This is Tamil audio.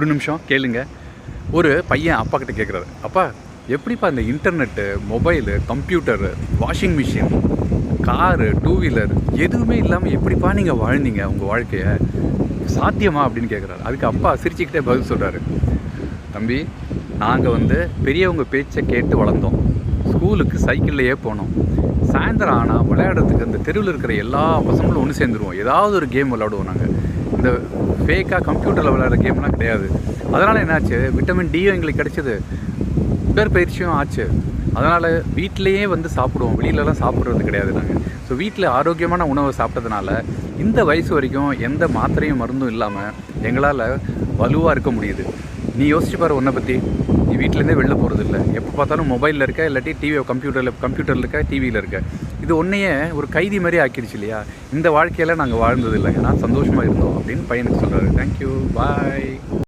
ஒரு நிமிஷம் கேளுங்க. ஒரு பையன் அப்பா கிட்ட கேட்குறாரு, அப்பா எப்படிப்பா இந்த internet, mobile, computer, washing machine, car, two wheeler எதுவுமே இல்லாமல் எப்படிப்பா நீங்கள் வாழ்ந்தீங்க உங்கள் வாழ்க்கையை, சாத்தியமா அப்படின்னு கேட்குறாரு. அதுக்கு அப்பா சிரிச்சுக்கிட்டே பதில் சொல்கிறாரு, தம்பி நாங்கள் பெரியவங்க பேச்சை கேட்டு வளர்ந்தோம், ஸ்கூலுக்கு சைக்கிள்லையே போனோம், சாயந்தரம் ஆனால் விளையாடுறதுக்கு அந்த தெருவில் இருக்கிற எல்லா பசங்களும் ஒன்று சேர்ந்துருவோம், ஏதாவது ஒரு கேம் விளையாடுவோம். நாங்கள் இந்த ஃபேக்காக கம்ப்யூட்டரில் விளையாடுற கேம்லாம் கிடையாது. அதனால் என்னாச்சு, விட்டமின் டியும் எங்களுக்கு கிடைச்சிது, உடற்பயிற்சியும் ஆச்சு. அதனால் வீட்டிலையே சாப்பிடுவோம், வெளியிலலாம் சாப்பிட்றது கிடையாது நாங்கள். ஸோ வீட்டில் ஆரோக்கியமான உணவை சாப்பிட்டதுனால இந்த வயசு வரைக்கும் எந்த மாத்திரையும் மருந்தும் இல்லாமல் எங்களால் வலுவாக இருக்க முடியுது. நீ யோசிச்சு பாரு, உன்னை பற்றி நீ வீட்டிலேருந்தே வெளில போகிறது இல்லை, எப்போ பார்த்தாலும் மொபைலில் இருக்க, இல்லாட்டி கம்ப்யூட்டரில் இருக்க, டிவியில் இருக்க. இது ஒன்றையே ஒரு கைதி மாதிரி ஆக்கிடுச்சு இல்லையா? இந்த வாழ்க்கையில் நாங்கள் வாழ்ந்தது இல்லை, ஏன்னா சந்தோஷமாக இருந்தோம் அப்படின்னு பையனுக்கு சொல்கிறாரு. தேங்க்யூ, பாய்.